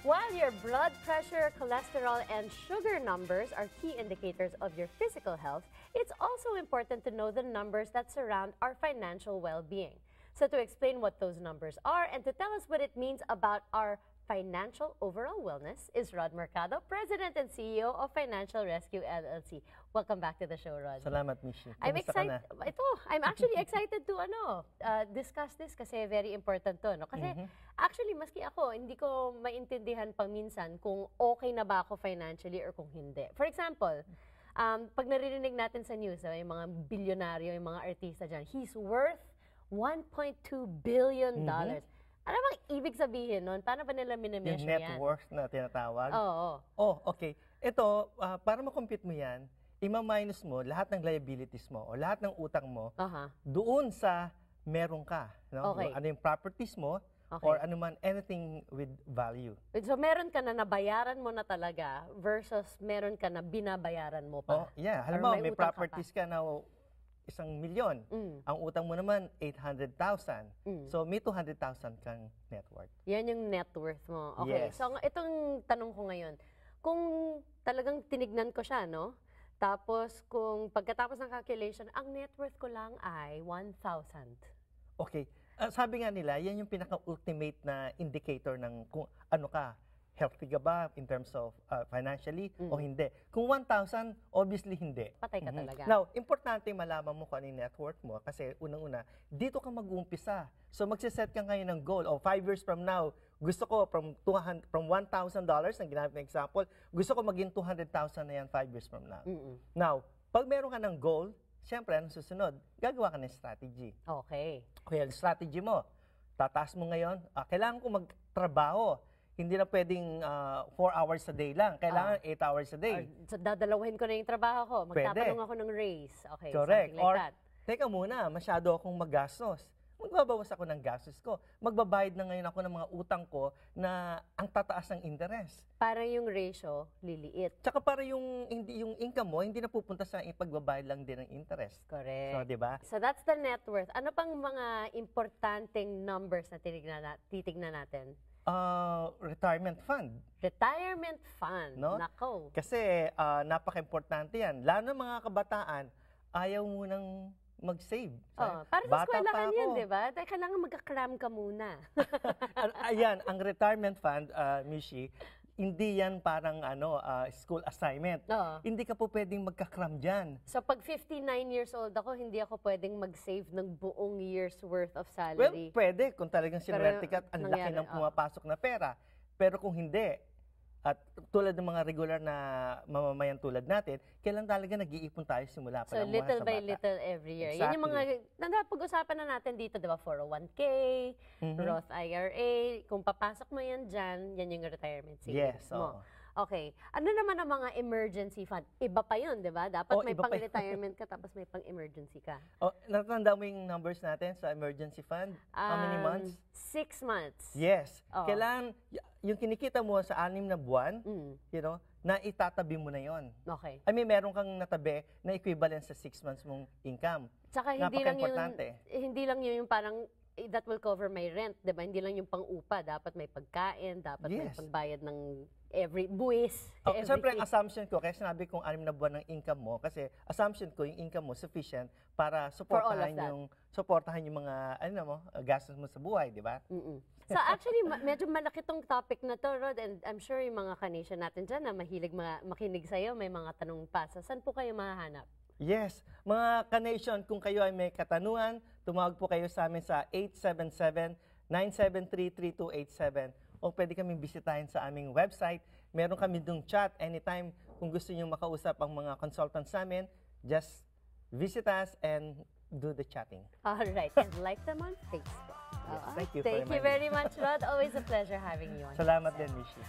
While your blood pressure, cholesterol, and sugar numbers are key indicators of your physical health, it's also important to know the numbers that surround our financial well-being. So to explain what those numbers are and to tell us what it means about our financial overall wellness is Rod Mercado, President and CEO of Financial Rescue LLC. Welcome back to the show, Rod. Salamat, Mishi. I'm excited. I'm actually excited to discuss this kasi very important to, no? Kasi actually maski ako hindi ko maintindihan paminsan kung okay na ba ako financially or kung hindi. For example, pag naririnig natin sa news, yung mga bilyonaryo, yung mga artista dyan, he's worth $1.2 billion. Ano bang ibig sabihin nun? Paano ba nila minimeasure yan? Yung net worth na tinatawag? Oo. Oh, okay. Ito, para makompute mo yan, ima-minus mo lahat ng liabilities mo o lahat ng utang mo doon sa meron ka. No? Okay. Ano yung properties mo or ano man, anything with value. So meron ka na nabayaran mo na talaga versus meron ka na binabayaran mo pa. Oh, yeah. Halimbawa, may properties ka na 1,000,000. Ang utang mo naman, 800,000. So, may 200,000 kang net worth. Yan yung net worth mo. Okay. Yes. So, itong tanong ko ngayon, kung talagang tinignan ko siya, no? Tapos, kung pagkatapos ng calculation, ang net worth ko lang ay 1,000. Okay. Sabi nga nila, yan yung pinaka-ultimate na indicator ng kung ano ka. Healthy ka ba in terms of financially o hindi? Kung 1,000, obviously hindi. Patay ka talaga. Now, importante malaman mo kung ano yung net worth mo kasi unang-una, dito ka mag-uumpisa. So, magsiset ka ngayon ng goal. O 5 years from now, gusto ko from $1,000, ang ginamit na example, gusto ko maging 200,000 na yan 5 years from now. Now, pag meron ka ng goal, siyempre, anong susunod? Gagawa ka ng strategy. Okay. Kaya yung strategy mo, tataas mo ngayon, kailangan ko magtrabaho. Hindi na pwedeng 4 hours a day lang. Kailangan 8 hours a day. So, dadalawahin ko na yung trabaho ko. Magtatanong ako ng raise. Okay, correct. Something like that. Teka muna, masyado akong magastos. Magbabawas ako ng gastos ko. Magbabayad na ngayon ako ng mga utang ko na ang tataas ng interest. Para yung ratio, liliit. Tsaka para yung income mo, hindi na pupunta sa pagbabayad lang din ng interest. Correct. So, di ba? So, that's the net worth. Ano pang mga importanteng numbers na titignan natin? Retirement fund. Retirement fund. No? Nako. Kasi napaka-importante yan. Lalo ng mga kabataan, ayaw mo nang mag-save. Para sa eskwelahan yan, di ba? Dahil kailangan magka-cram ka muna. Ayan, ang retirement fund, Mishi, hindi yan parang school assignment. Hindi ka po pwedeng magka-cram dyan. So pag 59 years old ako, hindi ako pwedeng mag-save ng buong year's worth of salary. Well, pwede kung talagang sinwerte ka at ang laki ng pumapasok na pera. Pero kung hindi, at tulad ng mga regular na mamamayan tulad natin, kailan talaga nag-iipon tayo simula pa ng buhay sa bata. So little by little every year. Exactly. Yan yung mga, pag-usapan na natin dito, diba? 401k, Roth IRA, kung papasok mo yan dyan, yan yung retirement savings mo. Okay. Ano naman ang mga emergency fund? Iba pa yun, di ba? Dapat may pang-retirement ka tapos may pang-emergency ka. Natanda mo yung numbers natin sa emergency fund? How many months? 6 months. Yes. Kailangan, yung kinikita mo sa 6 na buwan, na itatabi mo na yon. Okay. I mean, meron kang natabi na equivalent sa 6 months mong income. Tsaka hindi lang yun yung parang that will cover my rent, di ba? Hindi lang yung pang-upa. Dapat may pagkain, dapat may pangbayad ng every buwis. Siyempre, assumption ko, kaya sinabi kong 6 na buwan ng income mo, kasi assumption ko yung income mo sufficient para suportahan yung mga gastos mo sa buhay, di ba? So actually, medyo malaki tong topic na to, Rod, and I'm sure yung mga ka-nation natin dyan na mahilig makinig sa'yo, may mga tanong pa. So, saan po kayo mahahanap? Yes. Mga ka-nation, kung kayo ay may katanungan, tumawag po kayo sa amin sa 877-973-3287 o pwede kaming bisitahin sa aming website. Meron kami dung chat anytime. Kung gusto nyo makausap ang mga consultants namin, just visit us and do the chatting. All right. And like them on Facebook. Yes, thank you very much, Rod. Always a pleasure having you on. Salamat din, Mishi.